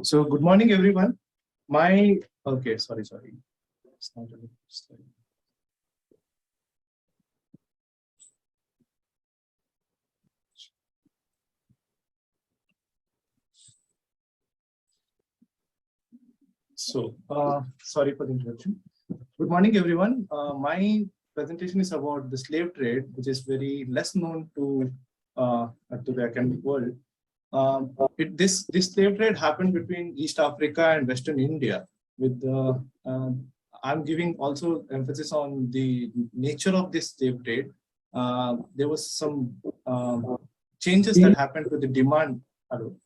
So good morning, everyone. Okay, sorry. It's not a good slide. Sorry for the interruption. Good morning, everyone. My presentation is about the slave trade, which is very less known to the academic world. This slave trade happened between East Africa and Western India. I'm giving also emphasis on the nature of this slave trade. There was some changes that happened to the demand. Hello.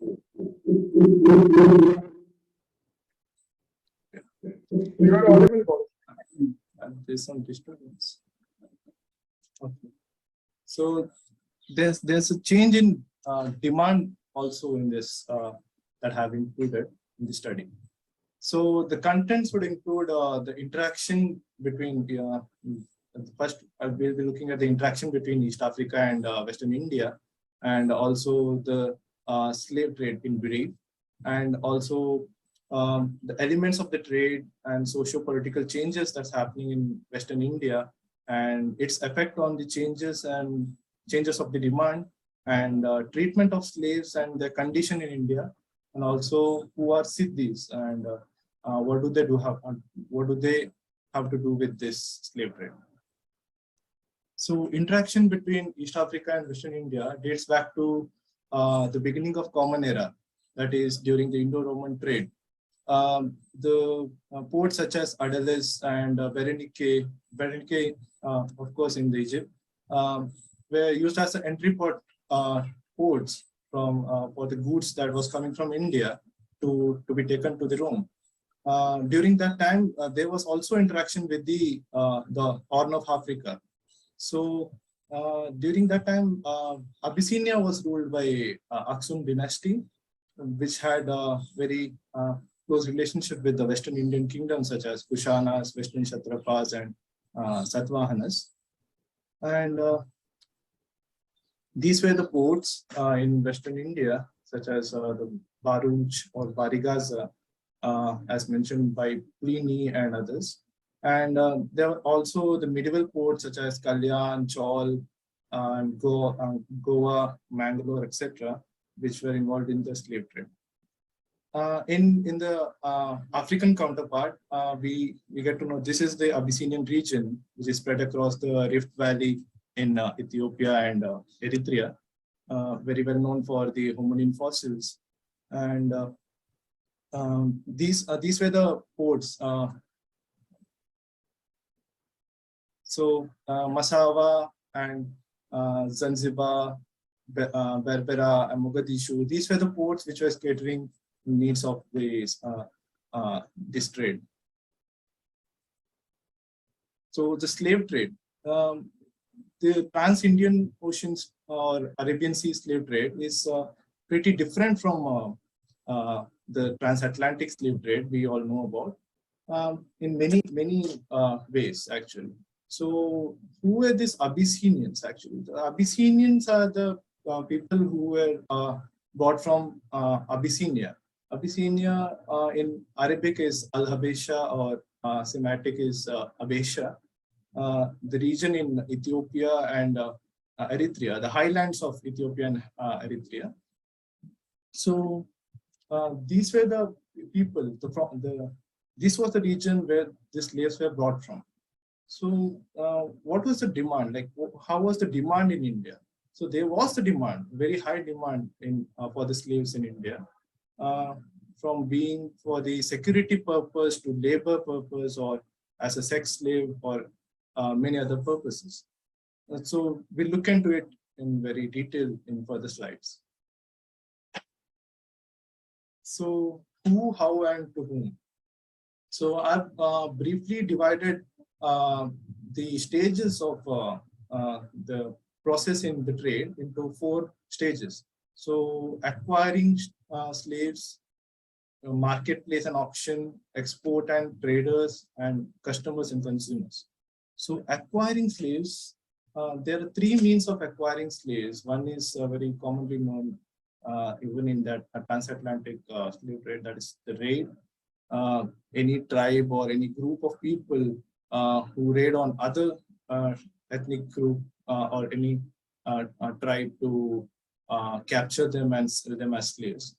You are audible. There's some disturbance. Okay. So there's a change in demand also in this that have included in the study. So the contents would include the interaction between first we'll be looking at the interaction between East Africa and Western India, and also the slave trade in brief, and also the elements of the trade and socio-political changes that's happening in Western India and its effect on the changes of the demand and treatment of slaves and their condition in India, and also who are Siddhis and what do they have to do with this slave trade. So interaction between East Africa and Western India dates back to the beginning of Common Era, that is during the Indo-Roman trade. The ports such as Adalis and Berenike, of course in Egypt, were used as an entry ports for the goods that was coming from India to be taken to the Rome. During that time, there was also interaction with the Horn of Africa. So during that time, Abyssinia was ruled by Aksum dynasty, which had a very close relationship with the Western Indian kingdoms such as Kushanas, Western Kshatrapas, and Satavahanas. And these were the ports in Western India, such as the Baruch or Barigaza, as mentioned by Pliny and others. And there were also the medieval ports such as Kalyan, Chaul, and Goa, Mangalore, etc., which were involved in the slave trade. In the African counterpart, we get to know this is the Abyssinian region, which is spread across the Rift Valley in Ethiopia and Eritrea, very well known for the hominin fossils. And these were the ports. So Massawa and Zanzibar, Berbera, and Mogadishu, these were the ports which were catering needs of this trade. So the slave trade, the trans-Indian Oceans or Arabian Sea slave trade is pretty different from the transatlantic slave trade we all know about in many ways actually. So who were these Abyssinians actually? The Abyssinians are the people who were brought from Abyssinia. Abyssinia in Arabic is Al-Habesha, or Semitic is Abesha. The region in Ethiopia and Eritrea, the highlands of Ethiopia and Eritrea. So these were the people, this was the region where the slaves were brought from. So what was the demand? Like, how was the demand in India? So there was the demand, very high demand for the slaves in India, from being for the security purpose to labor purpose or as a sex slave or many other purposes. So we'll look into it in very detail in further slides. So who, how, and to whom? So I've briefly divided the stages of the process in the trade into 4 stages. So acquiring slaves, marketplace and auction, export and traders, and customers and consumers. So acquiring slaves, there are 3 means of acquiring slaves. One is very commonly known even in that transatlantic slave trade, that is the raid. Any tribe or any group of people who raid on other ethnic group or any tribe to capture them and sell them as slaves.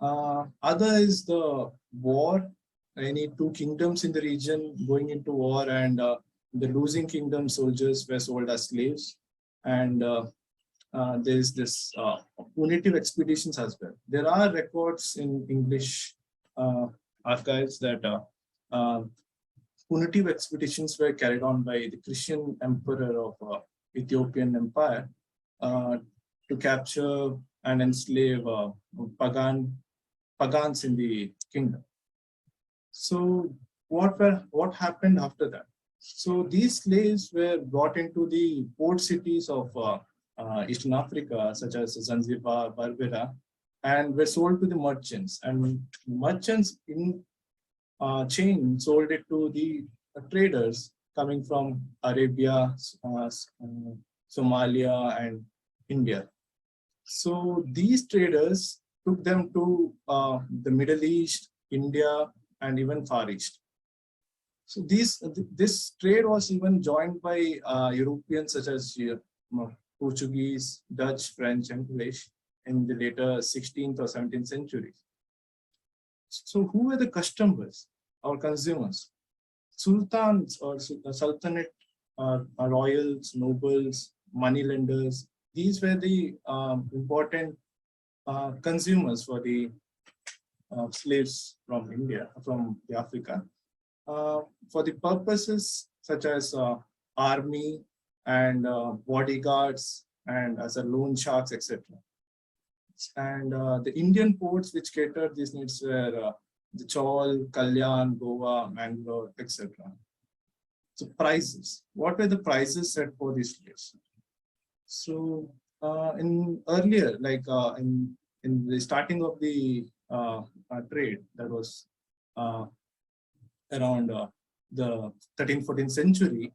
Other is the war. Any two kingdoms in the region going into war, and the losing kingdom soldiers were sold as slaves. And there's this punitive expeditions as well. There are records in English archives that punitive expeditions were carried on by the Christian emperor of Ethiopian Empire to capture and enslave pagans in the kingdom. So what happened after that? So these slaves were brought into the port cities of Eastern Africa, such as Zanzibar, Berbera, and were sold to the merchants. And merchants in chain sold it to the traders coming from Arabia, Somalia, and India. So these traders took them to the Middle East, India, and even Far East. So this trade was even joined by Europeans such as Portuguese, Dutch, French, and English in the later 16th or 17th centuries. So who were the customers or consumers? Sultans or Sultanate, royals, nobles, moneylenders. These were the important consumers for the slaves from India, from the Africa, for the purposes such as army and bodyguards and as a loan sharks, etc. And the Indian ports which catered these needs were the Chaul, Kalyan, Goa, Mangalore, etc. So prices. What were the prices set for these slaves? So in earlier, like in the starting of the trade, that was around the 13th, 14th century,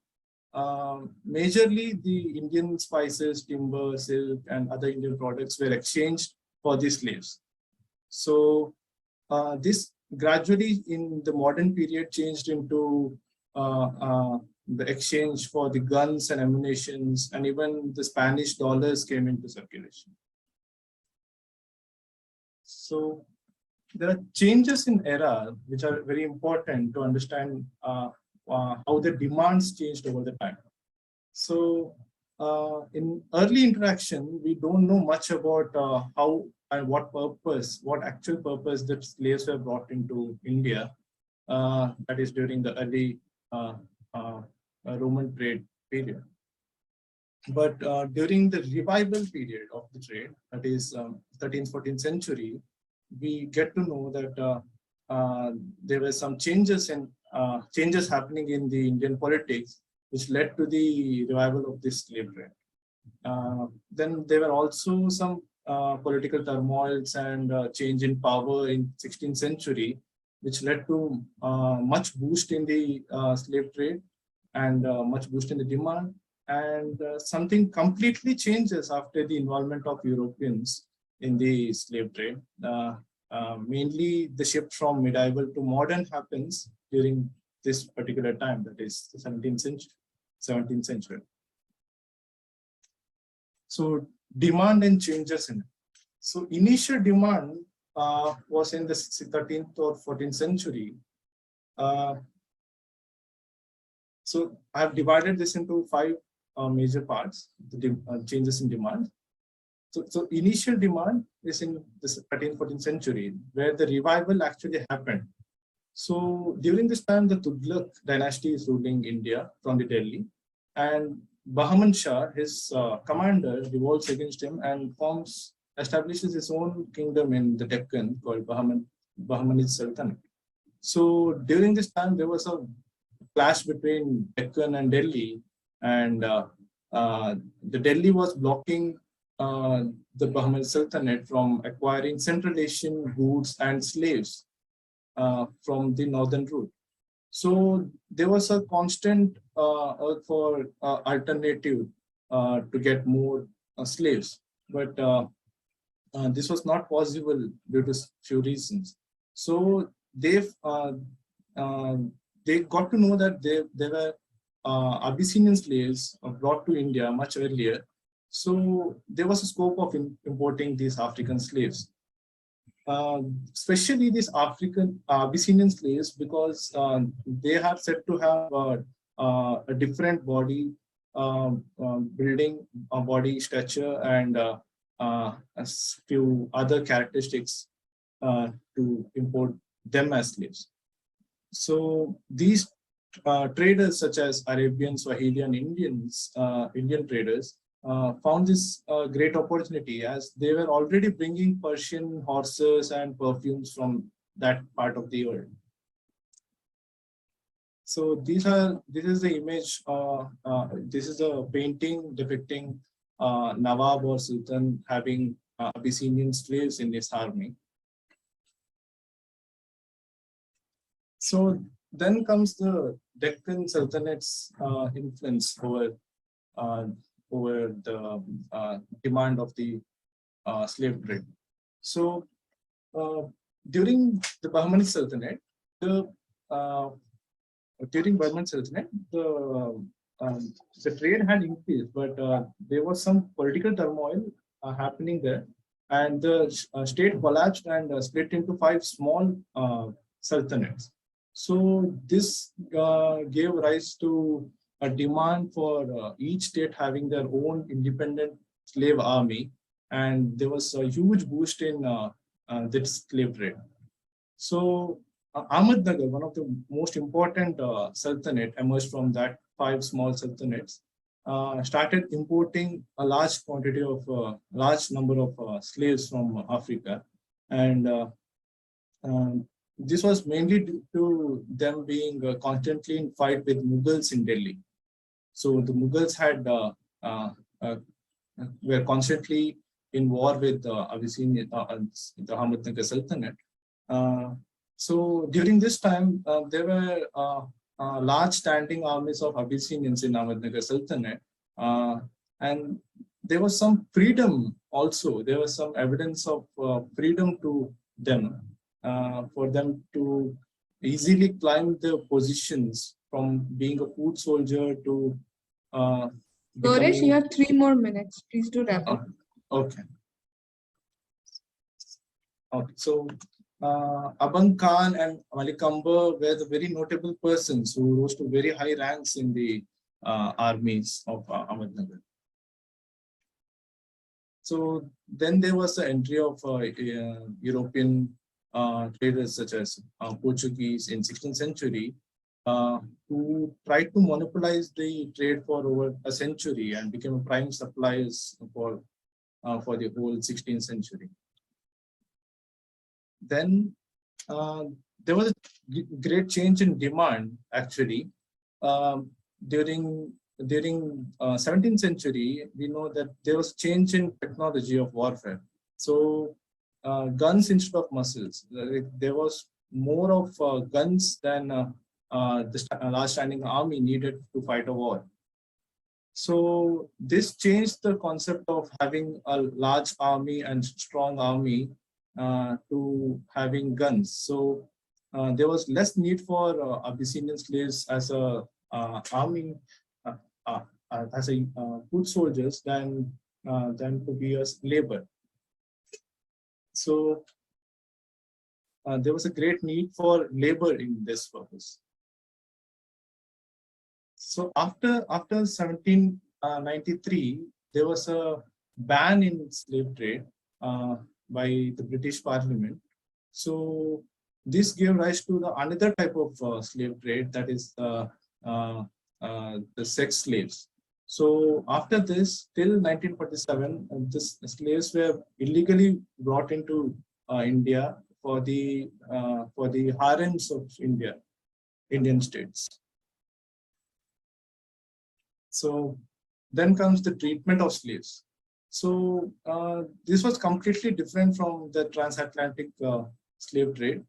majorly the Indian spices, timber, silk, and other Indian products were exchanged for the slaves. So this gradually in the modern period changed into the exchange for the guns and ammunitions, and even the Spanish dollars came into circulation. So there are changes in era which are very important to understand how the demands changed over the time. So in early interaction, we don't know much about how and what purpose, what actual purpose that slaves were brought into India, that is during the early Roman trade period. But during the revival period of the trade, that is 13th, 14th century, we get to know that there were some changes happening in the Indian politics, which led to the revival of this slave trade. Then there were also some political turmoils and change in power in 16th century, which led to much boost in the slave trade and much boost in the demand. And something completely changes after the involvement of Europeans in the slave trade. Mainly the shift from medieval to modern happens during this particular time, that is the 17th century. So demand and changes in it. So initial demand was in the 13th or 14th century. So I have divided this into 5 major parts, the changes in demand. So initial demand is in the 13th, 14th century, where the revival actually happened. So during this time, the Tughlaq dynasty is ruling India from the Delhi, and Bahman Shah, his commander, revolts against him and establishes his own kingdom in the Deccan called Bahmanid Sultanate. So during this time, there was a clash between Deccan and Delhi, and the Delhi was blocking the Bahmanid Sultanate from acquiring Central Asian goods and slaves from the northern route. So there was a constant for alternative to get more slaves, but this was not possible due to few reasons. So they got to know that there were Abyssinian slaves brought to India much earlier. So there was a scope of importing these African slaves, especially these African Abyssinian slaves, because they are said to have a different body building, body stature, and a few other characteristics to import them as slaves. So these traders such as Arabian, Swahili, and Indian traders found this great opportunity, as they were already bringing Persian horses and perfumes from that part of the world. So this is the image. This is a painting depicting Nawab or Sultan having Abyssinian slaves in his army. So then comes the Deccan Sultanate's influence over the demand of the slave trade. So during the Bahmani Sultanate, the trade had increased, but there was some political turmoil happening there, and the state collapsed and split into 5 small sultanates. So this gave rise to a demand for each state having their own independent slave army, and there was a huge boost in this slave trade. So Ahmednagar, one of the most important sultanate, emerged from that 5 small sultanates, started importing a large quantity of large number of slaves from Africa, and this was mainly due to them being constantly in fight with Mughals in Delhi. So the Mughals had were constantly in war with Abyssinian, the Ahmednagar Sultanate. So during this time, there were large standing armies of Abyssinians in Ahmednagar Sultanate, and there was some freedom also. There was some evidence of freedom to them, for them to easily climb the positions from being a foot soldier to Gaurish, you have 3 more minutes. Please do wrap up. Okay. Okay. So Abang Khan and Malik Amber were the very notable persons who rose to very high ranks in the armies of Ahmednagar. So then there was the entry of European traders such as Portuguese in 16th century, who tried to monopolize the trade for over a century and became prime suppliers for the whole 16th century. Then there was a great change in demand actually. During 17th century, we know that there was change in technology of warfare. So guns instead of muscles. There was more of guns than the large standing army needed to fight a war. So this changed the concept of having a large army and strong army to having guns. So there was less need for Abyssinian slaves as a army, as a foot soldiers than to be a labor. So there was a great need for labor in this purpose. So after 1793, there was a ban in slave trade by the British Parliament. So this gave rise to another type of slave trade, that is the sex slaves. So after this, till 1947, this slaves were illegally brought into India for the harems of Indian states. So then comes the treatment of slaves. So this was completely different from the transatlantic slave trade.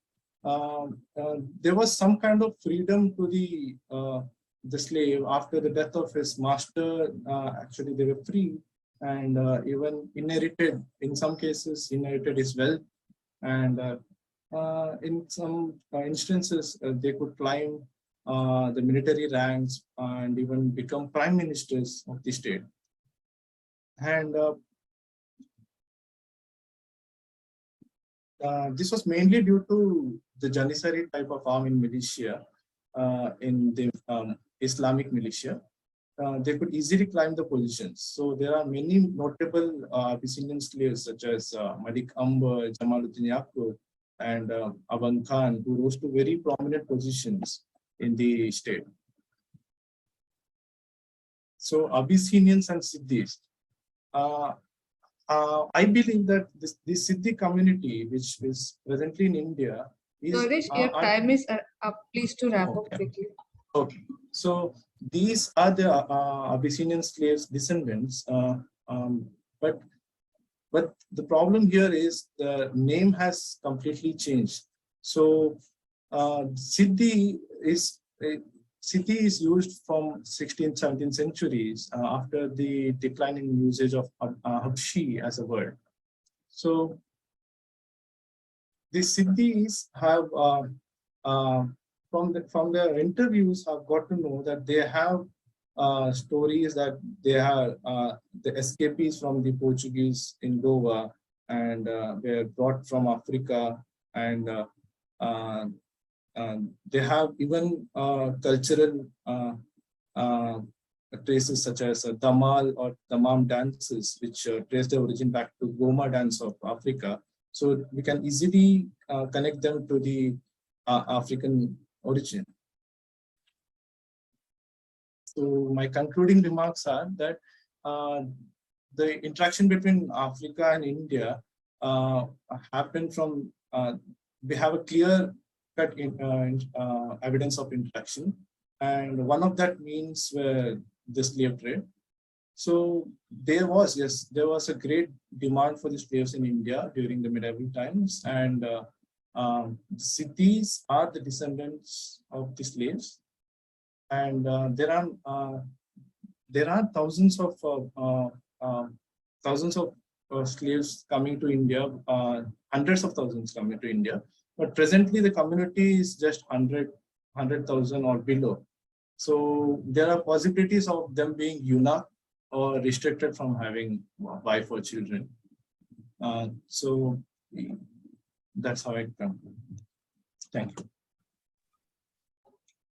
There was some kind of freedom to the slave after the death of his master. Actually, they were free. and even inherited, in some cases, inherited his wealth. And in some instances, they could climb the military ranks and even become prime ministers of the state. And this was mainly due to the Janissary type of arm in militia, in the Islamic militia. They could easily climb the positions. So there are many notable Abyssinian slaves such as Malik Amber, Jamaluddin Yaqub, and Aban Khan, who rose to very prominent positions in the state. So Abyssinians and Siddhis. I believe that this Siddhi community, which is presently in India, is Gaurish, your time is up. Please to wrap up quickly. Okay, so these are the Abyssinian slaves' descendants, but the problem here is the name has completely changed. So Siddhi is used from 16th, 17th centuries after the declining usage of Habshi as a word. So the Siddhis have from the interviews, I've got to know that they have stories that they are the escapees from the Portuguese in Goa, and they are brought from Africa, and they have even cultural traces such as Damal or Damam dances, which trace their origin back to Goma dance of Africa. So we can easily connect them to the African origin. So my concluding remarks are that the interaction between Africa and India happened from, we have a clear cut evidence of interaction, and one of that means the slave trade. So there was a great demand for the slaves in India during the medieval times, and Siddhis are the descendants of the slaves, and there are thousands of slaves coming to India, hundreds of thousands coming to India, but presently the community is just 100,000 or below. So there are possibilities of them being eunuch or restricted from having wife or children. So that's how I conclude. Thank you.